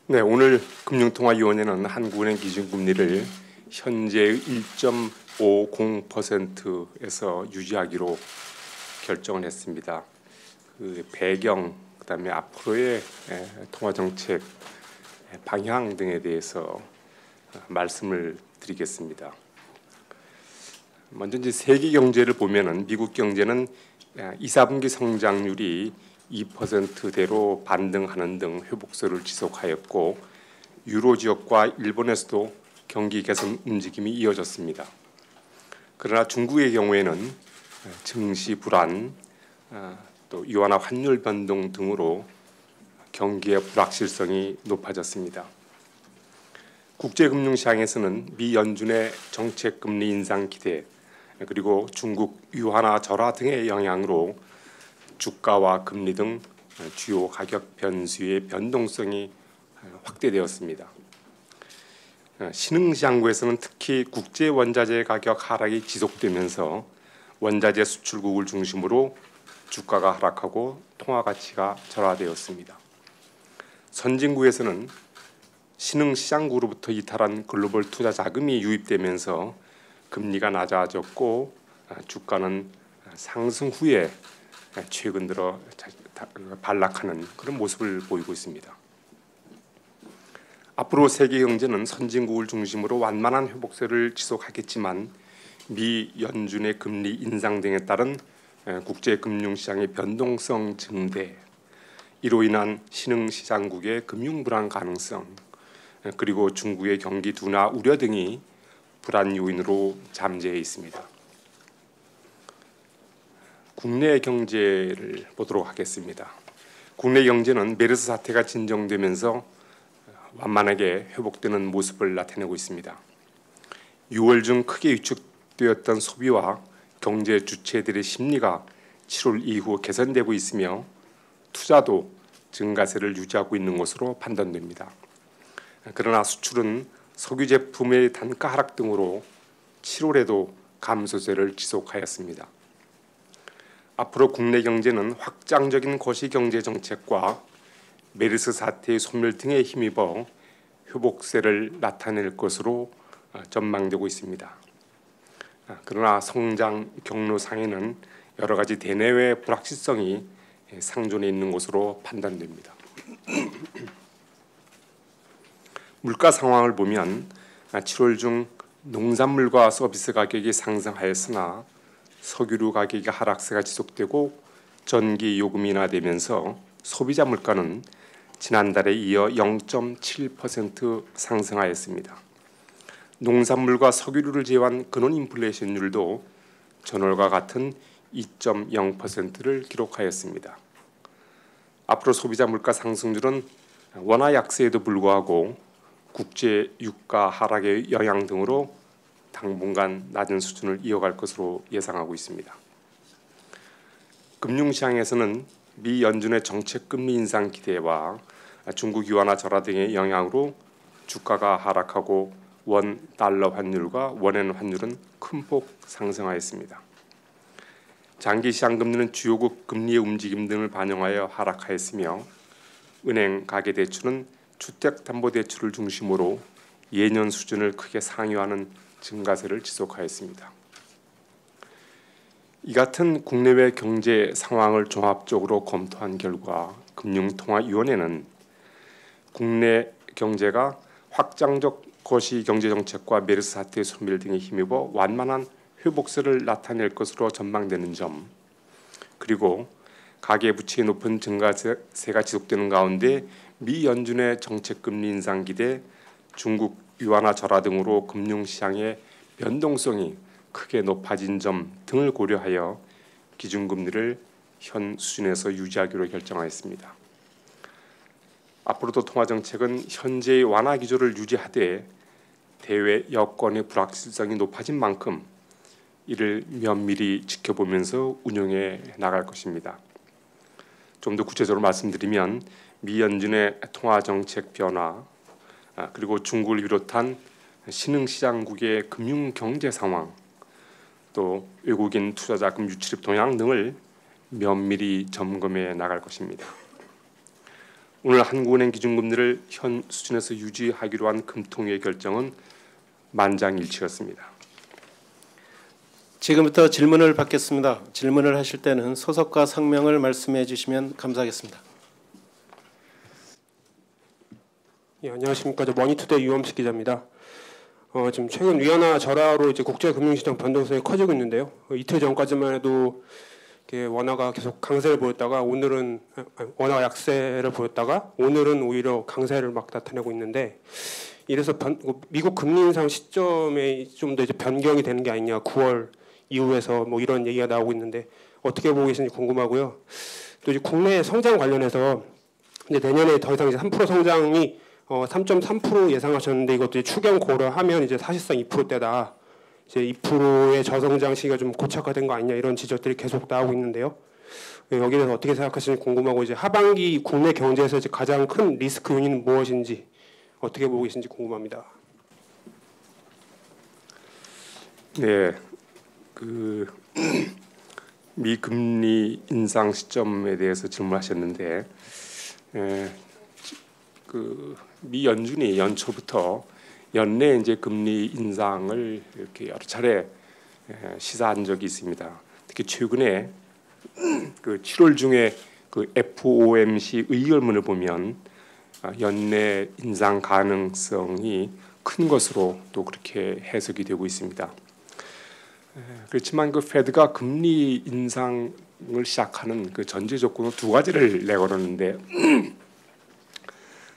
네, 오늘 금융통화위원회는 한국은행 기준금리를 현재의 1.50%에서 유지하기로 결정을 했습니다. 그 배경, 그다음에 앞으로의 통화정책 방향 등에 대해서 말씀을 드리겠습니다. 먼저 이제 세계 경제를 보면은 미국 경제는 2, 4분기 성장률이 2%대로 반등하는 등 회복세를 지속하였고 유로 지역과 일본에서도 경기 개선 움직임이 이어졌습니다. 그러나 중국의 경우에는 증시 불안, 또 위안화 환율 변동 등으로 경기의 불확실성이 높아졌습니다. 국제금융시장에서는 미 연준의 정책 금리 인상 기대 그리고 중국 위안화 절하 등의 영향으로 주가와 금리 등 주요 가격 변수의 변동성이 확대되었습니다. 신흥시장구에서는 특히 국제 원자재 가격 하락이 지속되면서 원자재 수출국을 중심으로 주가가 하락하고 통화 가치가 절하되었습니다. 선진국에서는 신흥시장구로부터 이탈한 글로벌 투자 자금이 유입되면서 금리가 낮아졌고 주가는 상승 후에 최근 들어 반락하는 그런 모습을 보이고 있습니다. 앞으로 세계 경제는 선진국을 중심으로 완만한 회복세를 지속하겠지만 미 연준의 금리 인상 등에 따른 국제 금융시장의 변동성 증대, 이로 인한 신흥시장국의 금융 불안 가능성, 그리고 중국의 경기 둔화 우려 등이 불안 요인으로 잠재해 있습니다. 국내 경제를 보도록 하겠습니다. 국내 경제는 메르스 사태가 진정되면서 완만하게 회복되는 모습을 나타내고 있습니다. 6월 중 크게 위축되었던 소비와 경제 주체들의 심리가 7월 이후 개선되고 있으며 투자도 증가세를 유지하고 있는 것으로 판단됩니다. 그러나 수출은 석유 제품의 단가 하락 등으로 7월에도 감소세를 지속하였습니다. 앞으로 국내 경제는 확장적인 거시경제 정책과 메르스 사태의 소멸 등에 힘입어 회복세를 나타낼 것으로 전망되고 있습니다. 그러나 성장 경로상에는 여러 가지 대내외 불확실성이 상존해 있는 것으로 판단됩니다. 물가 상황을 보면 7월 중 농산물과 서비스 가격이 상승하였으나 석유류 가격의 하락세가 지속되고 전기 요금이 인하되면서 소비자 물가는 지난달에 이어 0.7% 상승하였습니다. 농산물과 석유류를 제외한 근원 인플레이션율도 전월과 같은 2.0%를 기록하였습니다. 앞으로 소비자 물가 상승률은 원화 약세에도 불구하고 국제 유가 하락의 영향 등으로 당분간 낮은 수준을 이어갈 것으로 예상하고 있습니다. 금융시장에서는 미 연준의 정책 금리 인상 기대와 중국 위안화 절하 등의 영향으로 주가가 하락하고 원 달러 환율과 원엔 환율은 큰 폭 상승하였습니다. 장기 시장 금리는 주요국 금리의 움직임 등을 반영하여 하락하였으며 은행 가계대출은 주택담보대출을 중심으로 예년 수준을 크게 상회하는 증가세를 지속하였습니다. 이 같은 국내외 경제 상황을 종합적으로 검토한 결과 금융통화위원회는 국내 경제가 확장적 거시경제정책과 메르스 사태의 소멸 등에 힘입어 완만한 회복세를 나타낼 것으로 전망되는 점, 그리고 가계부채의 높은 증가세가 지속되는 가운데 미 연준의 정책금리 인상 기대, 중국 위안화 절하 등으로 금융시장의 변동성이 크게 높아진 점 등을 고려하여 기준금리를 현 수준에서 유지하기로 결정하였습니다. 앞으로도 통화정책은 현재의 완화 기조를 유지하되 대외 여건의 불확실성이 높아진 만큼 이를 면밀히 지켜보면서 운용해 나갈 것입니다. 좀 더 구체적으로 말씀드리면 미 연준의 통화정책 변화, 그리고 중국을 비롯한 신흥시장국의 금융경제 상황, 또 외국인 투자자금 유출입 동향 등을 면밀히 점검해 나갈 것입니다. 오늘 한국은행 기준금리를 현 수준에서 유지하기로 한 금통위의 결정은 만장일치였습니다. 지금부터 질문을 받겠습니다. 질문을 하실 때는 소속과 성명을 말씀해 주시면 감사하겠습니다. 예, 안녕하십니까. 저 머니투데이 유엄식 기자입니다. 지금 최근 위안화 절하로 이제 국제금융시장 변동성이 커지고 있는데요. 이틀 전까지만 해도 이렇게 원화가 계속 강세를 보였다가 오늘은 원화가 약세를 보였다가 오늘은 오히려 강세를 막 나타내고 있는데 이래서 미국 금리 인상 시점에 좀 더 이제 변경이 되는 게 아니냐 9월 이후에서 뭐 이런 얘기가 나오고 있는데 어떻게 보고 계신지 궁금하고요. 또 이제 국내 성장 관련해서 이제 내년에 더 이상 이제 3% 성장이 3.3% 예상하셨는데 이것도 이제 추경 고려하면 이제 사실상 2%대다. 이제 2%의 저성장 시기가 좀 고착화된 거 아니냐 이런 지적들이 계속 나오고 있는데요. 여기에 대해서 어떻게 생각하시는지 궁금하고 이제 하반기 국내 경제에서 이제 가장 큰 리스크 요인은 무엇인지 어떻게 보고 계신지 궁금합니다. 네, 미금리 인상 시점에 대해서 질문하셨는데, 미 연준이 연초부터 연내 이제 금리 인상을 이렇게 여러 차례 시사한 적이 있습니다. 특히 최근에 7월 중에 FOMC 의결문을 보면 연내 인상 가능성이 큰 것으로 또 그렇게 해석이 되고 있습니다. 그렇지만 페드가 금리 인상을 시작하는 전제 조건은 두 가지를 내걸었는데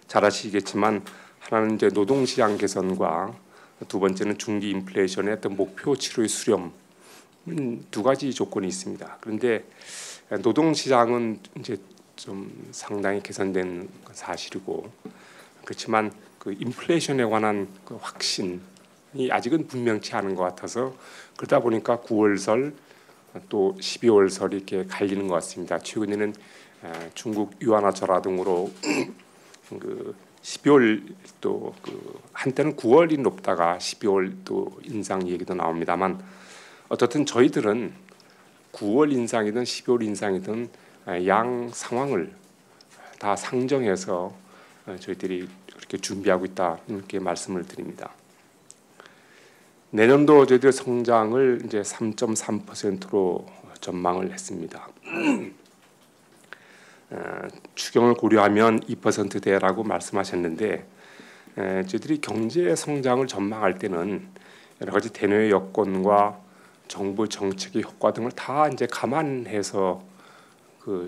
잘 아시겠지만 하나는 이제 노동시장 개선과 두 번째는 중기 인플레이션의 어떤 목표치로의 수렴 두 가지 조건이 있습니다. 그런데 노동시장은 이제 좀 상당히 개선된 사실이고 그렇지만 인플레이션에 관한 확신이 아직은 분명치 않은 것 같아서 그러다 보니까 9월설 또 12월설이 이렇게 갈리는 것 같습니다. 최근에는 중국 유안화 절하 등으로 12월 또 한때는 9월이 높다가 12월 또 인상 얘기도 나옵니다만 어떻든 저희들은 9월 인상이든 12월 인상이든 양 상황을 다 상정해서 저희들이 그렇게 준비하고 있다 이렇게 말씀을 드립니다. 내년도 저희들 성장을 이제 3.3%로 전망을 했습니다. 추경을 고려하면 2%대라고 말씀하셨는데 저희들이 경제 성장을 전망할 때는 여러 가지 대내 여건과 정부 정책의 효과 등을 다 이제 감안해서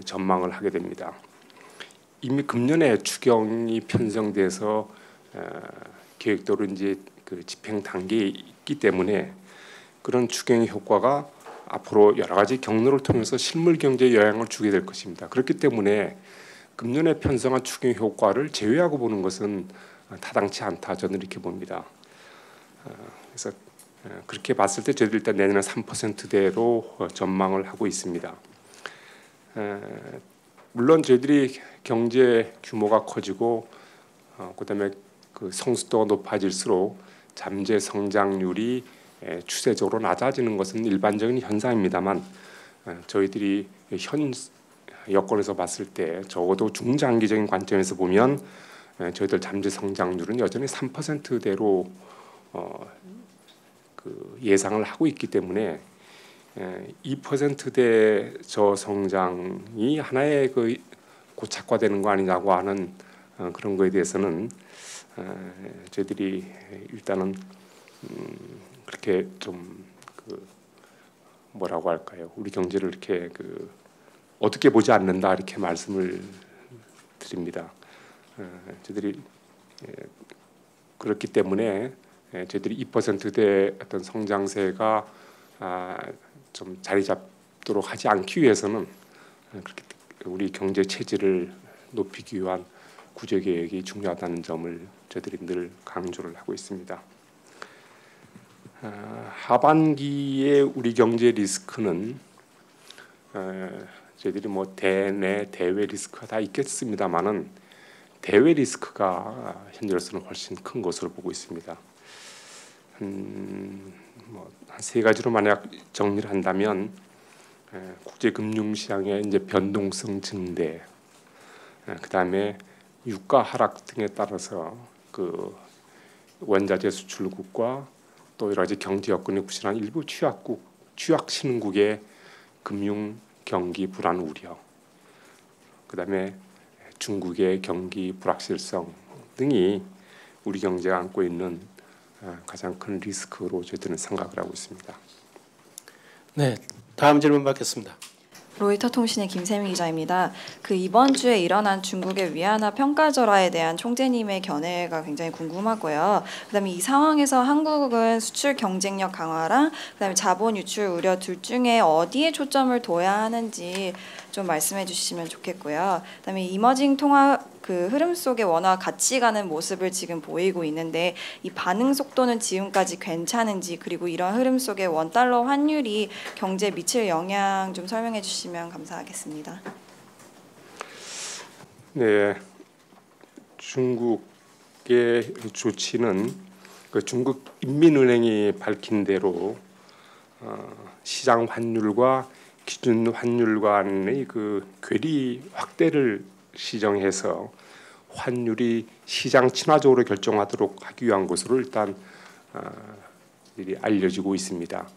전망을 하게 됩니다. 이미 금년에 추경이 편성돼서 계획대로 이제 집행 단계에 있기 때문에 그런 추경의 효과가 앞으로 여러 가지 경로를 통해서 실물 경제에 영향을 주게 될 것입니다. 그렇기 때문에 금년에 편성한 추경 효과를 제외하고 보는 것은 타당치 않다 저는 이렇게 봅니다. 그래서 그렇게 봤을 때 저희들 일단 내년에 3%대로 전망을 하고 있습니다. 물론 저희들이 경제 규모가 커지고 그다음에 성숙도가 높아질수록 잠재 성장률이 추세적으로 낮아지는 것은 일반적인 현상입니다만 저희들이 현 여건에서 봤을 때 적어도 중장기적인 관점에서 보면 저희들 잠재 성장률은 여전히 3%대로 예상을 하고 있기 때문에 2%대 저성장이 하나의 고착화되는 거 아니냐고 하는 그런 거에 대해서는 저희들이 일단은 그렇게 좀 뭐라고 할까요? 우리 경제를 이렇게 어떻게 보지 않는다 이렇게 말씀을 드립니다. 저희들이 그렇기 때문에 저희들이 2%대 어떤 성장세가 좀 자리 잡도록 하지 않기 위해서는 그렇게 우리 경제 체질을 높이기 위한 구제 계획이 중요하다는 점을 저희들이 늘 강조를 하고 있습니다. 하반기에 우리 경제 리스크는 저희들이 뭐 대내 대외 리스크가 다 있겠습니다만은 대외 리스크가 현재로서는 훨씬 큰 것으로 보고 있습니다. 한 세 가지로 만약 정리를 한다면 국제 금융 시장의 이제 변동성 증대, 그다음에 유가 하락 등에 따라서 그 원자재 수출국과 또 여러 가지 경제 여건이 부실한 일부 취약 신흥국의 금융 경기 불안 우려, 그다음에 중국의 경기 불확실성 등이 우리 경제가 안고 있는 가장 큰 리스크로 저희들은 생각을 하고 있습니다. 네, 다음 질문 받겠습니다. 로이터 통신의 김세미 기자입니다. 이번 주에 일어난 중국의 위안화 평가절하에 대한 총재님의 견해가 굉장히 궁금하고요. 그다음에 이 상황에서 한국은 수출 경쟁력 강화랑 그다음에 자본 유출 우려 둘 중에 어디에 초점을 둬야 하는지 좀 말씀해 주시면 좋겠고요. 그다음에 이머징 통화 흐름 속에 원화 같이 가는 모습을 지금 보이고 있는데 이 반응 속도는 지금까지 괜찮은지, 그리고 이런 흐름 속에 원달러 환율이 경제에 미칠 영향 좀 설명해 주시면 감사하겠습니다. 네, 중국의 조치는 중국 인민은행이 밝힌 대로 시장 환율과 기준 환율 간의 괴리 확대를 시정해서 환율이 시장 친화적으로 결정하도록 하기 위한 것으로 일단 알려지고 있습니다.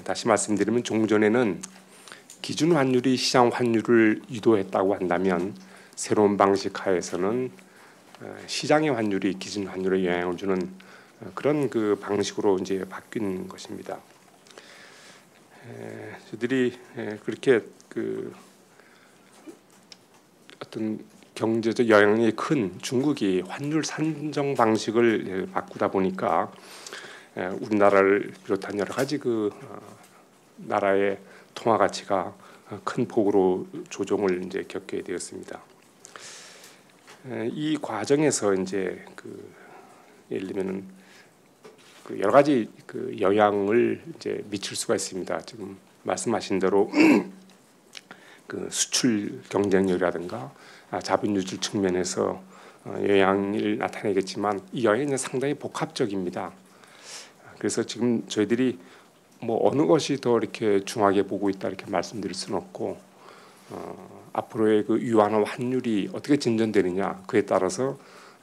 다시 말씀드리면 종전에는 기준 환율이 시장 환율을 유도했다고 한다면 새로운 방식 하에서는 시장의 환율이 기준 환율에 영향을 주는 그런 방식으로 이제 바뀐 것입니다. 저희들이 그렇게 어떤 경제적 영향이 큰 중국이 환율 산정 방식을 바꾸다 보니까 우리나라를 비롯한 여러 가지 나라의 통화 가치가 큰 폭으로 조정을 이제 겪게 되었습니다. 이 과정에서 이제 예를 들면은 여러 가지 영향을 이제 미칠 수가 있습니다. 지금 말씀하신 대로 수출 경쟁력이라든가 자본 유출 측면에서 영향을 나타내겠지만 이 영향은 상당히 복합적입니다. 그래서 지금 저희들이 어느 것이 더 이렇게 중하게 보고 있다 이렇게 말씀드릴 수는 없고 앞으로의 위안화 환율이 어떻게 진전되느냐 그에 따라서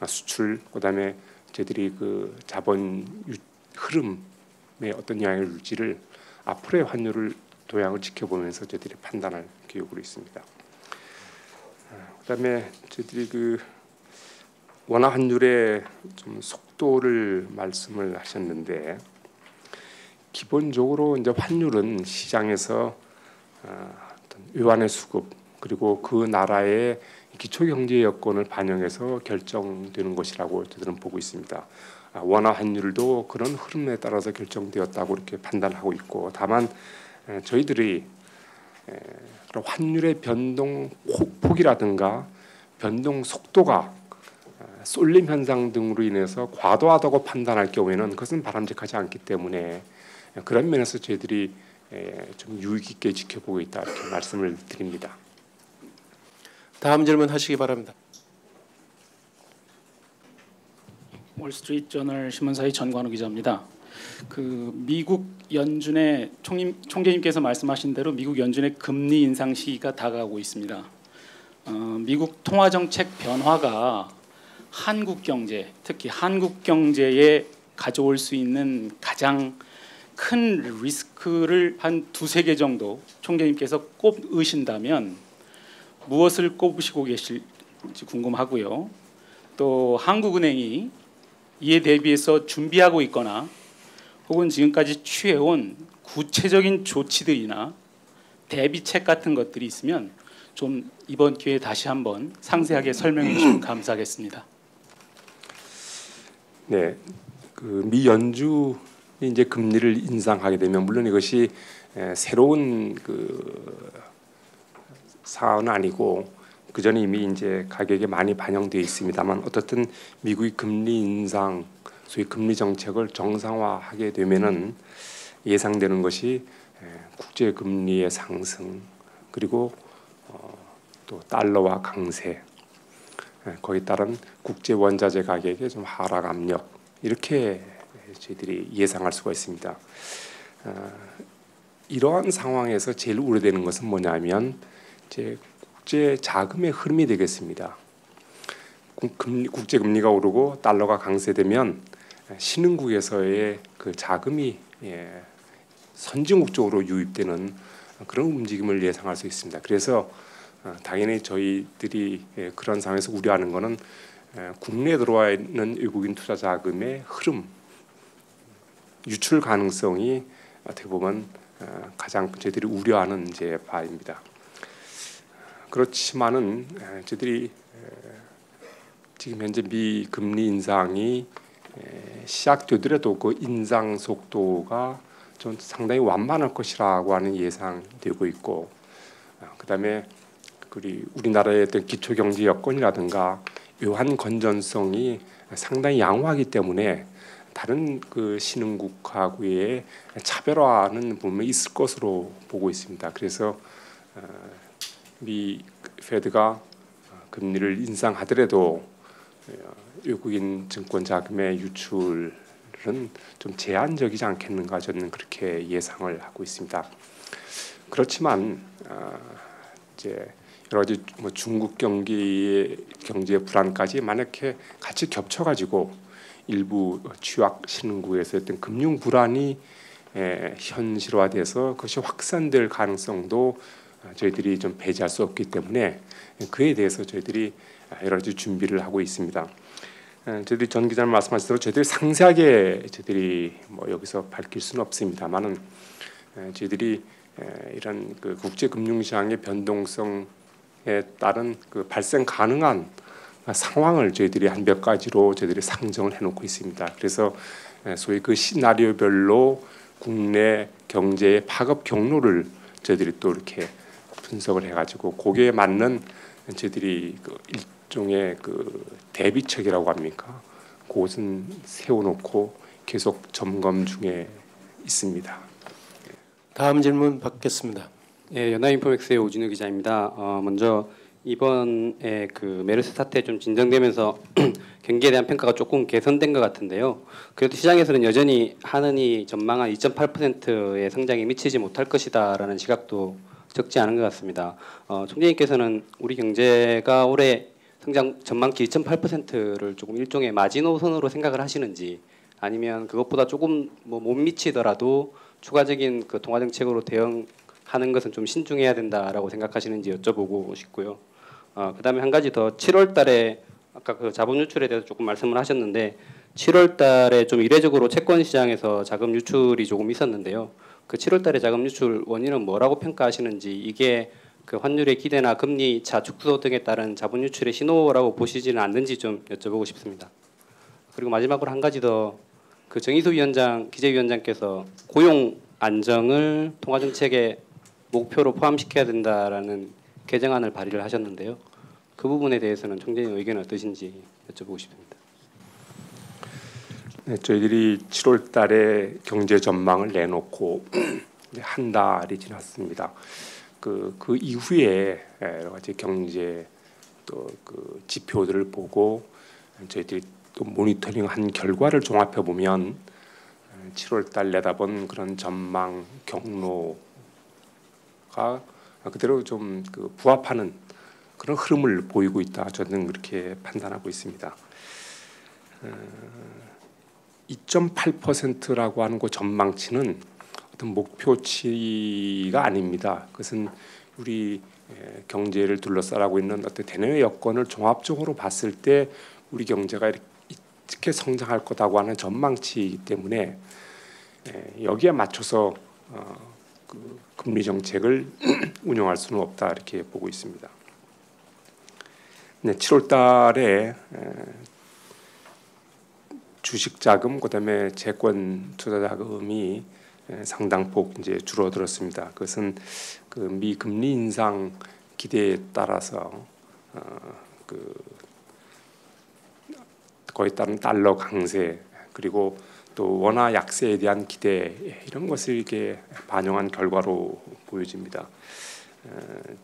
수출 그다음에 저희들이 자본 흐름에 어떤 영향을 줄지를 앞으로의 환율을 도양을 지켜보면서 저희들이 판단할 계획으로 있습니다. 그다음에 저희들이 원화 환율의 좀 속도를 말씀을 하셨는데 기본적으로 이제 환율은 시장에서 어떤 외환의 수급 그리고 그 나라의 기초 경제 여건을 반영해서 결정되는 것이라고 저들은 보고 있습니다. 원화 환율도 그런 흐름에 따라서 결정되었다고 이렇게 판단하고 있고, 다만 저희들이 환율의 변동 폭이라든가 변동 속도가 쏠림 현상 등으로 인해서 과도하다고 판단할 경우에는 그것은 바람직하지 않기 때문에 그런 면에서 저희들이 좀 유의 깊게 지켜보고 있다 이렇게 말씀을 드립니다. 다음 질문 하시기 바랍니다. 월스트리트저널 신문사의 전관우 기자입니다. 미국 연준의 총재님께서 말씀하신 대로 미국 연준의 금리 인상 시기가 다가오고 있습니다. 미국 통화 정책 변화가 한국 경제, 특히 한국 경제에 가져올 수 있는 가장 큰 리스크를 한 두세 개 정도 총재님께서 꼽으신다면 무엇을 꼽으시고 계실지 궁금하고요. 또 한국은행이 이에 대비해서 준비하고 있거나 혹은 지금까지 취해온 구체적인 조치들이나 대비책 같은 것들이 있으면 좀 이번 기회에 다시 한번 상세하게 설명해 주시면 감사하겠습니다. 네, 미 연준이 이제 금리를 인상하게 되면 물론 이것이 새로운 사안은 아니고 그 전에 이미 이제 가격에 많이 반영되어 있습니다만 어떻든 미국의 금리 인상, 소위 금리 정책을 정상화하게 되면은 예상되는 것이 국제 금리의 상승 그리고 또 달러와 강세, 거기에 따른 국제 원자재 가격의 좀 하락 압력 이렇게 저희들이 예상할 수가 있습니다. 이러한 상황에서 제일 우려되는 것은 뭐냐면 이제 국제 자금의 흐름이 되겠습니다. 국제 금리가 오르고 달러가 강세되면 신흥국에서의 그 자금이 선진국 쪽으로 유입되는 그런 움직임을 예상할 수 있습니다. 그래서 당연히 저희들이 그런 상황에서 우려하는 것은 국내에 들어와 있는 외국인 투자 자금의 흐름, 유출 가능성이 어떻게 보면 가장 저희들이 우려하는 이제 바입니다. 그렇지만은 저희들이 지금 현재 미 금리 인상이 시작되더라도 그 인상 속도가 좀 상당히 완만할 것이라고 하는 예상되고 있고, 그다음에 우리나라의 어떤 기초 경제 여건이라든가 묘한 건전성이 상당히 양호하기 때문에 다른 그 신흥국하고의 차별화는 분명히 있을 것으로 보고 있습니다. 그래서 미 페드가 금리를 인상하더라도 외국인 증권 자금의 유출은 좀 제한적이지 않겠는가 저는 그렇게 예상을 하고 있습니다. 그렇지만 이제 여러 가지 중국 경제의 불안까지 만약에 같이 겹쳐가지고 일부 취약 신흥국에서 어떤 금융 불안이 현실화돼서 그것이 확산될 가능성도 저희들이 좀 배제할 수 없기 때문에 그에 대해서 저희들이 여러 가지 준비를 하고 있습니다. 저희들이 전 기자님 말씀하신 대로 저희들이 상세하게 저희들이 여기서 밝힐 수는 없습니다만은 저희들이 이런 그 국제 금융시장의 변동성에 따른 그 발생 가능한 상황을 저희들이 한 몇 가지로 저희들이 상정을 해놓고 있습니다. 그래서 소위 그 시나리오별로 국내 경제의 파급 경로를 저희들이 또 이렇게 분석을 해가지고 거기에 맞는 저희들이 그 일종의 그 대비책이라고 합니까? 그것은 세워놓고 계속 점검 중에 있습니다. 다음 질문 받겠습니다. 예, 연합인포맥스의 오진우 기자입니다. 먼저 이번에 그 메르스 사태 좀 진정되면서 경기에 대한 평가가 조금 개선된 것 같은데요. 그래도 시장에서는 여전히 한은이 전망한 2.8%의 성장에 미치지 못할 것이다라는 시각도 적지 않은 것 같습니다. 총재님께서는 우리 경제가 올해 성장 전망치 2.8%를 조금 일종의 마지노선으로 생각을 하시는지, 아니면 그것보다 조금 못 미치더라도 추가적인 그 통화 정책으로 대응하는 것은 좀 신중해야 된다라고 생각하시는지 여쭤보고 싶고요. 그다음에 한 가지 더 7월달에 아까 그 자본 유출에 대해서 조금 말씀을 하셨는데 7월달에 좀 이례적으로 채권 시장에서 자금 유출이 조금 있었는데요. 그 7월달에 자금 유출 원인은 뭐라고 평가하시는지, 이게 그 환율의 기대나 금리 차 축소 등에 따른 자본 유출의 신호라고 보시지는 않는지 좀 여쭤보고 싶습니다. 그리고 마지막으로 한 가지 더, 그 정의수 기재위원장께서 고용 안정을 통화 정책의 목표로 포함시켜야 된다라는 개정안을 발의를 하셨는데요. 그 부분에 대해서는 총재님 의견은 어떠신지 여쭤보고 싶습니다. 네, 저희들이 7월달에 경제 전망을 내놓고 한 달이 지났습니다. 그 이후에 여러 가지 경제 또 그 지표들을 보고 저희들이 또 모니터링한 결과를 종합해 보면 7월달 내다본 그런 전망 경로가 그대로 좀 그 부합하는 그런 흐름을 보이고 있다. 저는 그렇게 판단하고 있습니다. 2.8%라고 하는 그 전망치는 어떤 목표치가 아닙니다. 그것은 우리 경제를 둘러싸고 있는 어떤 대내외 여건을 종합적으로 봤을 때 우리 경제가 이렇게 성장할 거다고 하는 전망치이기 때문에 여기에 맞춰서 그 금리 정책을 운영할 수는 없다 이렇게 보고 있습니다. 네, 7월달에 주식 자금 그다음에 채권 투자 자금이 상당폭 이제 줄어들었습니다. 그것은 그 미 금리 인상 기대에 따라서 그 거기에 따른 달러 강세 그리고 또 원화 약세에 대한 기대 이런 것을 이렇게 반영한 결과로 보여집니다.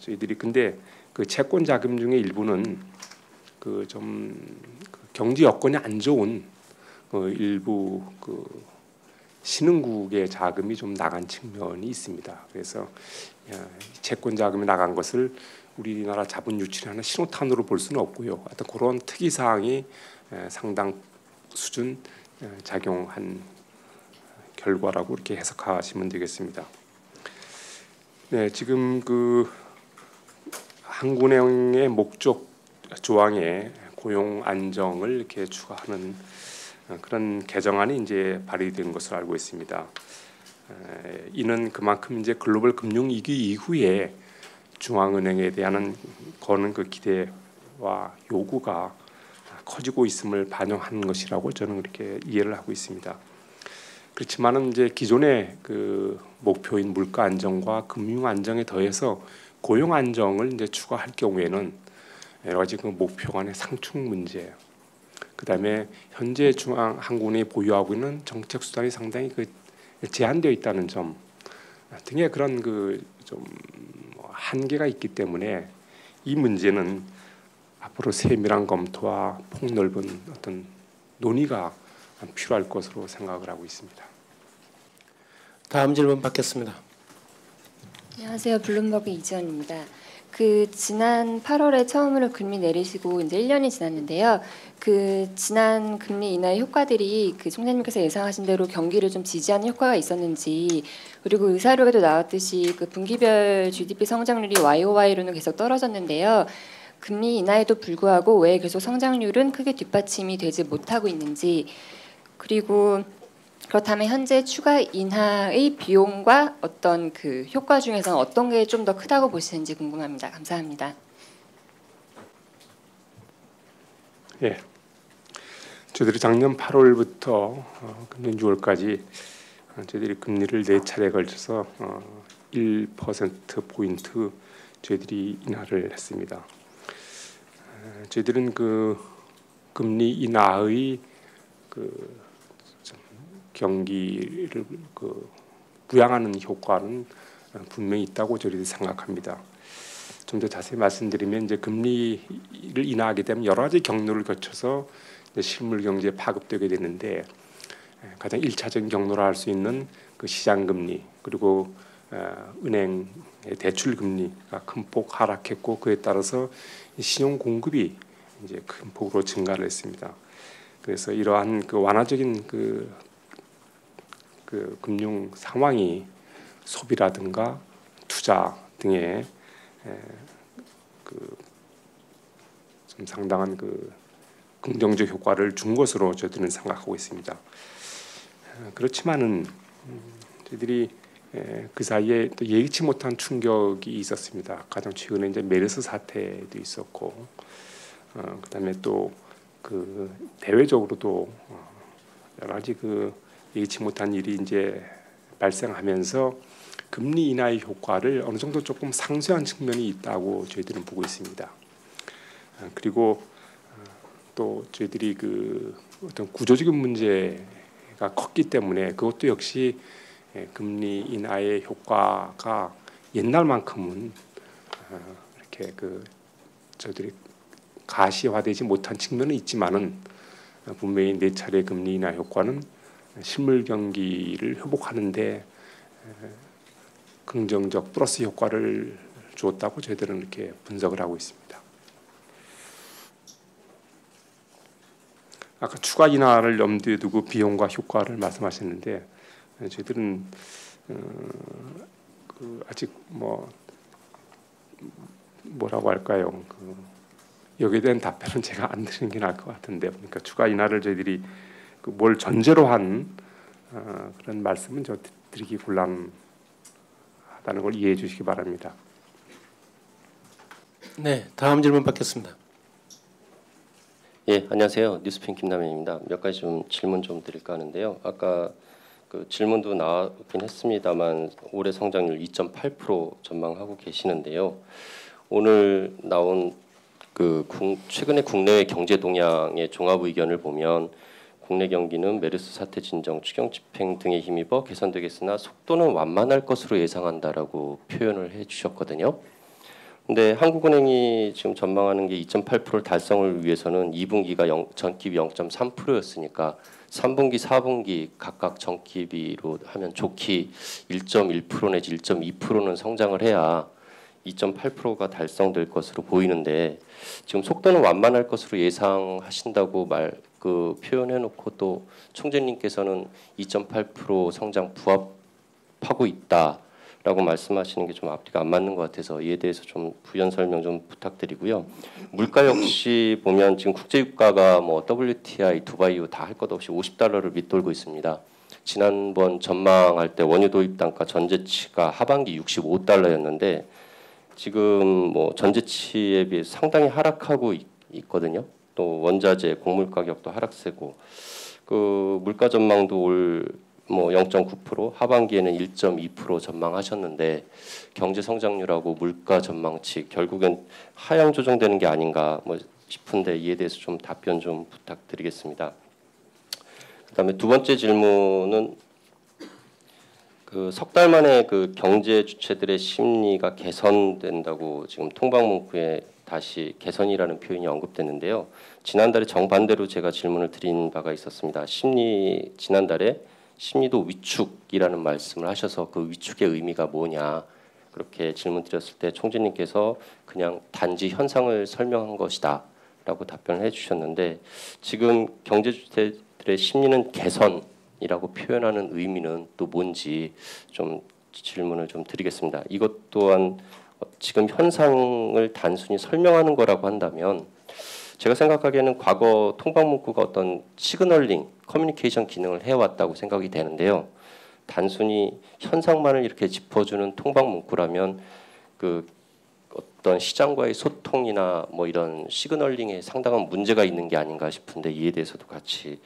저희들이 근데 그 채권 자금 중에 일부는 그 좀 경제 여건이 안 좋은 일부 그 신흥국의 자금이 좀 나간 측면이 있습니다. 그래서 채권 자금이 나간 것을 우리나라 자본 유출하는 신호탄으로 볼 수는 없고요. 하여튼 그런 특이 사항이 상당 수준 작용한 결과라고 이렇게 해석하시면 되겠습니다. 네, 지금 그 한국은행의 목적 조항에 고용 안정을 이렇게 추가하는 그런 개정안이 이제 발의된 것으로 알고 있습니다. 이는 그만큼 이제 글로벌 금융 위기 이후에 중앙은행에 대한 거는 그 기대와 요구가 커지고 있음을 반영하는 것이라고 저는 그렇게 이해를 하고 있습니다. 그렇지만은 이제 기존의 그 목표인 물가 안정과 금융 안정에 더해서 고용 안정을 이제 추가할 경우에는 여러 가지 그 목표 간의 상충 문제, 그다음에 현재 중앙한국은행이 보유하고 있는 정책 수단이 상당히 그 제한되어 있다는 점 등의 그런 그 좀 한계가 있기 때문에 이 문제는 앞으로 세밀한 검토와 폭넓은 어떤 논의가 필요할 것으로 생각을 하고 있습니다. 다음 질문 받겠습니다. 안녕하세요. 블룸버그 이지연입니다. 그 지난 8월에 처음으로 금리 내리시고 이제 1년이 지났는데요. 그 지난 금리 인하의 효과들이 그 총재님께서 예상하신 대로 경기를 좀 지지하는 효과가 있었는지, 그리고 의사록에도 나왔듯이 그 분기별 GDP 성장률이 YOY로는 계속 떨어졌는데요. 금리 인하에도 불구하고 왜 계속 성장률은 크게 뒷받침이 되지 못하고 있는지, 그리고 그렇다면 현재 추가 인하의 비용과 어떤 그 효과 중에서는 어떤 게 좀 더 크다고 보시는지 궁금합니다. 감사합니다. 예, 저희들이 작년 8월부터 금년 6월까지 저희들이 금리를 4차례에 걸쳐서 1% 포인트 저희들이 인하를 했습니다. 저희들은 그 금리 인하의 그 경기를 그 부양하는 효과는 분명히 있다고 저희들이 생각합니다. 좀 더 자세히 말씀드리면 이제 금리를 인하하게 되면 여러 가지 경로를 거쳐서 이제 실물 경제에 파급되게 되는데 가장 1차적인 경로로 할 수 있는 그 시장 금리, 그리고 은행의 대출 금리가 큰 폭 하락했고 그에 따라서 신용 공급이 이제 큰 폭으로 증가를 했습니다. 그래서 이러한 그 완화적인 그 금융 상황이 소비라든가 투자 등에 좀 상당한 그 긍정적 효과를 준 것으로 저희들은 생각하고 있습니다. 그렇지만은 저희들이 그 사이에 또 예기치 못한 충격이 있었습니다. 가장 최근에 이제 메르스 사태도 있었고, 그다음에 또 그 대외적으로도 여러 가지 그 예기치 못한 일이 이제 발생하면서 금리 인하의 효과를 어느 정도 조금 상쇄한 측면이 있다고 저희들은 보고 있습니다. 그리고 또 저희들이 그 어떤 구조적인 문제가 컸기 때문에 그것도 역시 금리 인하의 효과가 옛날만큼은 이렇게 그 저희들이 가시화되지 못한 측면은 있지만은 분명히 4차례 금리 인하 효과는 실물 경기를 회복하는데 긍정적 플러스 효과를 주었다고 저희들은 이렇게 분석을 하고 있습니다. 아까 추가 인하를 염두에 두고 비용과 효과를 말씀하셨는데 저희들은 그 아직 뭐라고 할까요? 여기에 대한 답변은 제가 안 드리는 게 나을 것 같은데, 그러니까 추가 인하를 저희들이 뭘 전제로 한 그런 말씀은 저 드리기 곤란하다는 걸 이해해 주시기 바랍니다. 네, 다음 질문 받겠습니다. 예, 안녕하세요. 뉴스핀 김남현입니다. 몇 가지 좀 질문 좀 드릴까 하는데요. 아까 그 질문도 나왔긴 했습니다만 올해 성장률 2.8% 전망하고 계시는데요. 오늘 나온 그 최근에 국내외 경제 동향의 종합 의견을 보면 국내 경기는 메르스 사태 진정, 추경 집행 등에 힘입어 개선되겠으나 속도는 완만할 것으로 예상한다라고 표현을 해주셨거든요. 근데 한국은행이 지금 전망하는 게 2.8% 달성을 위해서는 2분기가 전기비 0.3%였으니까 3분기, 4분기 각각 전기비로 하면 좋기 1.1% 내지 1.2%는 성장을 해야 2.8%가 달성될 것으로 보이는데 지금 속도는 완만할 것으로 예상하신다고 표현해놓고 또 총재님께서는 2.8% 성장 부합하고 있다라고 말씀하시는 게 좀 앞뒤가 안 맞는 것 같아서 이에 대해서 좀 부연 설명 좀 부탁드리고요. 물가 역시 보면 지금 국제유가가 뭐 WTI, 두바이유 다 할 것 없이 $50를 밑돌고 있습니다. 지난번 전망할 때 원유 도입 단가 전제치가 하반기 $65였는데 지금 뭐 전제치에 비해 상당히 하락하고 있거든요. 또 원자재, 곡물 가격도 하락세고 그 물가 전망도 올 뭐 0.9%, 하반기에는 1.2% 전망하셨는데 경제 성장률하고 물가 전망치 결국엔 하향 조정되는 게 아닌가 뭐 싶은데 이에 대해서 좀 답변 좀 부탁드리겠습니다. 그다음에 두 번째 질문은 그 석 달 만에 그 경제 주체들의 심리가 개선된다고 지금 통방 문구에 다시 개선이라는 표현이 언급됐는데요. 지난달에 정반대로 제가 질문을 드린 바가 있었습니다. 지난달에 심리도 위축이라는 말씀을 하셔서 그 위축의 의미가 뭐냐 그렇게 질문 드렸을 때 총재님께서 그냥 단지 현상을 설명한 것이다라고 답변을 해주셨는데 지금 경제 주체들의 심리는 개선이라고 표현하는 의미는 또 뭔지 좀 질문을 좀 드리겠습니다. 이것 또한 지금 현상을 단순히 설명하는 거라고 한다면 제가 생각하기에는 과거 통방문구가 어떤 시그널링, 커뮤니케이션 기능을 해왔다고 생각이 되는데요. 단순히 현상만을 이렇게 짚어주는 통방문구라면 그 어떤 시장과의 소통이나 뭐 이런 시그널링에 상당한 문제가 있는 게 아닌가 싶은데 이에 대해서도 같이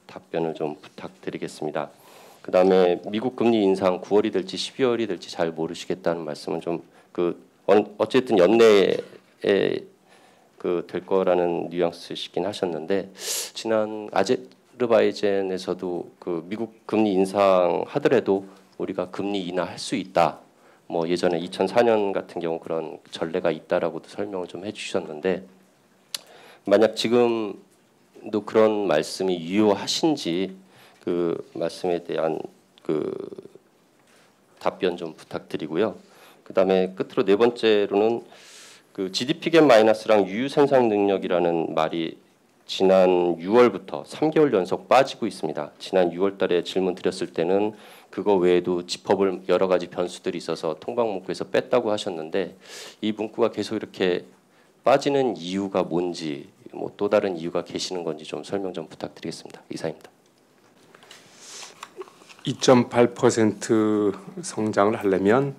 답변을 좀 부탁드리겠습니다. 그다음에 미국 금리 인상 9월이 될지 12월이 될지 잘 모르시겠다는 말씀은 좀 어쨌든 연내에 될 거라는 뉘앙스시긴 하셨는데 지난 아제르바이잔에서도 그 미국 금리 인상하더라도 우리가 금리 인하할 수 있다. 뭐 예전에 2004년 같은 경우 그런 전례가 있다라고도 설명을 좀 해주셨는데 만약 지금도 그런 말씀이 유효하신지 그 말씀에 대한 그 답변 좀 부탁드리고요. 그다음에 끝으로 네 번째로는 그 GDP 갭 마이너스랑 유유 생산 능력이라는 말이 지난 6월부터 3개월 연속 빠지고 있습니다. 지난 6월달에 질문 드렸을 때는 그거 외에도 짚어볼 여러 가지 변수들이 있어서 통방문구에서 뺐다고 하셨는데 이 문구가 계속 이렇게 빠지는 이유가 뭔지 뭐 또 다른 이유가 계시는 건지 좀 설명 좀 부탁드리겠습니다. 이상입니다. 2.8% 성장을 하려면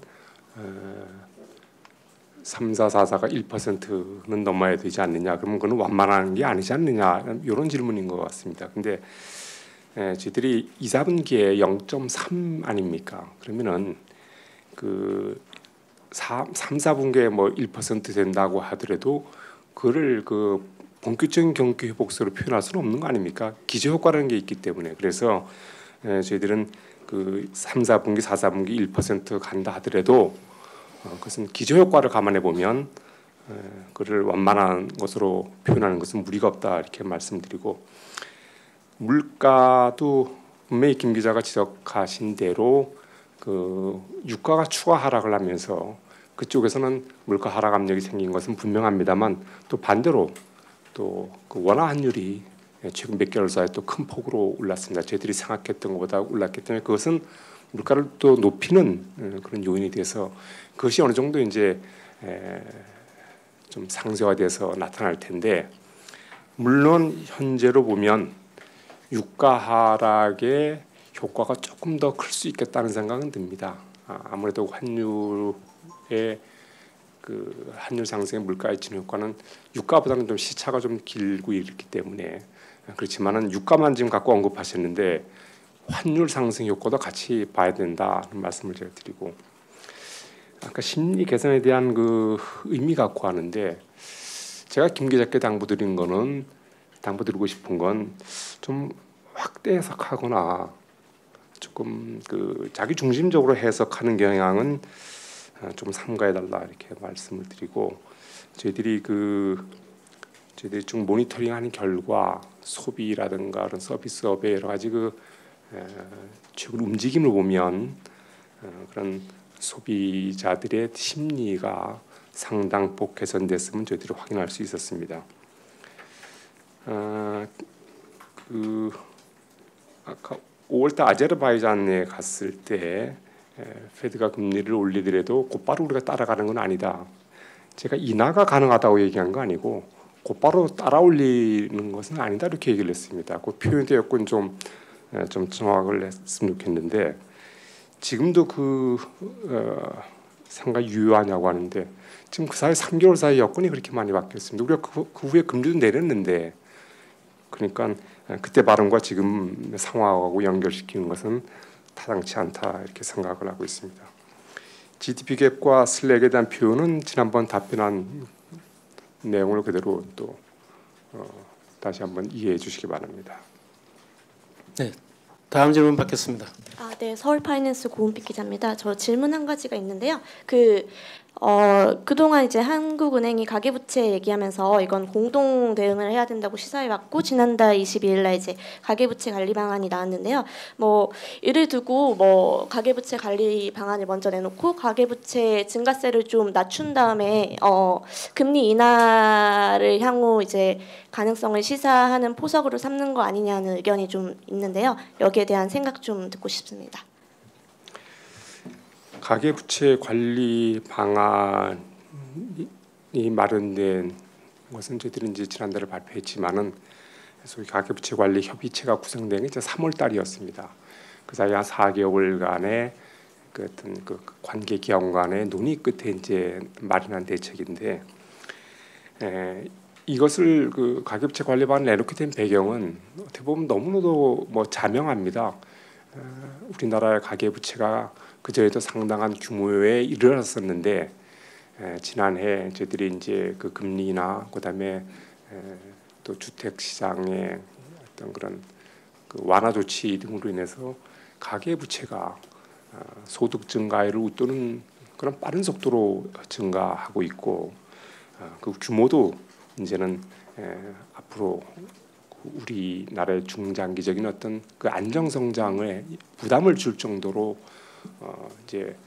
3, 4, 4, 4가 1%는 넘어야 되지 않느냐. 그러면 그건 완만한 게 아니지 않느냐. 이런 질문인 것 같습니다. 근데 저희들이 2, 4분기에 0.3 아닙니까? 그러면은 그 3, 4분기에 뭐 1% 된다고 하더라도 그를 그 본격적인 경기 회복세로 표현할 수는 없는 거 아닙니까? 기저 효과라는 게 있기 때문에. 그래서 저희들은 그 3, 4분기, 4, 4분기 1% 간다 하더라도 그것은 기저 효과를 감안해 보면 그를 완만한 것으로 표현하는 것은 무리가 없다 이렇게 말씀드리고 물가도 분명히 김 기자가 지적하신 대로 그 유가가 추가 하락을 하면서 그쪽에서는 물가 하락 압력이 생긴 것은 분명합니다만 또 반대로 또 그 원화 환율이 최근 몇 개월 사이에 또 큰 폭으로 올랐습니다. 저희들이 생각했던 것보다 올랐기 때문에 그것은 물가를 또 높이는 그런 요인이 돼서 그것이 어느 정도 이제 좀 상쇄화돼서 나타날 텐데 물론 현재로 보면 유가 하락의 효과가 조금 더 클 수 있겠다는 생각은 듭니다. 아무래도 환율의 그 환율 상승의 물가에 지는 효과는 유가보다는 좀 시차가 좀 길고 이렇기 때문에 그렇지만은 유가만 지금 갖고 언급하셨는데 환율 상승 효과도 같이 봐야 된다는 말씀을 제가 드리고 아까 심리 개선에 대한 그 의미 갖고 하는데 제가 김 기자께 당부드리고 싶은 건 좀 확대 해석하거나 조금 그 자기 중심적으로 해석하는 경향은 좀 삼가해 달라 이렇게 말씀을 드리고 저희들이 쭉 모니터링하는 결과 소비라든가 그런 서비스업의 여러 가지 그 최근 움직임을 보면 그런 소비자들의 심리가 상당폭 개선됐음을 저희들이 확인할 수 있었습니다. 아까 5월달 아제르바이잔에 갔을 때 페드가 금리를 올리더라도 곧바로 우리가 따라가는 건 아니다. 제가 인하가 가능하다고 얘기한 거 아니고 곧바로 따라 올리는 것은 아니다 이렇게 얘기를 했습니다. 그 표현의 여건 좀 정확을 했으면 좋겠는데 지금도 그 생각이 유효하냐고 하는데 지금 그 사이 3개월 사이 여건이 그렇게 많이 바뀌었습니다. 우리가 그 후에 금리도 내렸는데 그러니까 그때 발언과 지금 상황하고 연결시키는 것은 타당치 않다 이렇게 생각을 하고 있습니다. GDP 갭과 슬랙에 대한 표현은 지난번 답변한 내용을 그대로 또 다시 한번 이해해 주시기 바랍니다. 네, 다음 질문 받겠습니다. 네, 서울 파이낸스 고은빛 기자입니다. 저 질문 한 가지가 있는데요. 그동안 이제 한국은행이 가계부채 얘기하면서 이건 공동 대응을 해야 된다고 시사해왔고 지난달 22일날 이제 가계부채 관리 방안이 나왔는데요. 뭐 이를 두고 뭐 가계부채 관리 방안을 먼저 내놓고 가계부채 증가세를 좀 낮춘 다음에 금리 인하를 향후 이제 가능성을 시사하는 포석으로 삼는 거 아니냐는 의견이 좀 있는데요. 여기에 대한 생각 좀 듣고 싶습니다. 가계부채 관리 방안이 마련된 것은 저희들이 이제 지난달에 발표했지만은 소위 가계부채 관리 협의체가 구성된 게 이제 3월 달이었습니다. 그 사이 한 4개월간의 그 어떤 그 관계 기관 간의 논의 끝에 이제 마련한 대책인데 이것을 그 가계부채 관리 방안을 내놓게 된 배경은 어떻게 보면 너무나도 뭐 자명합니다. 우리나라의 가계부채가 그 전에도 상당한 규모에 이르렀었는데 지난해 저희들이 이제 그 금리나 그다음에 또 주택 시장의 어떤 그런 그 완화 조치 등으로 인해서 가계부채가 소득 증가율을 웃도는 그런 빠른 속도로 증가하고 있고 그 규모도 이제는 앞으로 우리나라의 중장기적인 어떤 그 안정 성장에 부담을 줄 정도로 이제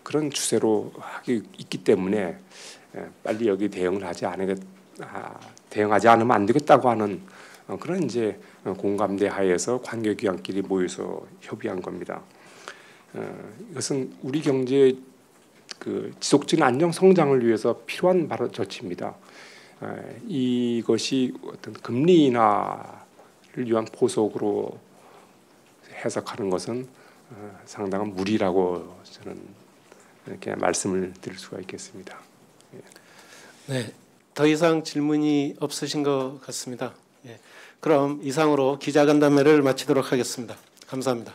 그런 추세로 하기 있기 때문에 빨리 여기 대응하지 않으면 안 되겠다고 하는 그런 이제 공감대 하에서 관계기관끼리 모여서 협의한 겁니다. 이것은 우리 경제의 그 지속적인 안정 성장을 위해서 필요한 바로 조치입니다. 이것이 어떤 금리 인하를 위한 포석으로 해석하는 것은 상당한 무리라고 저는 이렇게 말씀을 드릴 수가 있겠습니다. 네, 더 이상 질문이 없으신 것 같습니다. 그럼 이상으로 기자간담회를 마치도록 하겠습니다. 감사합니다.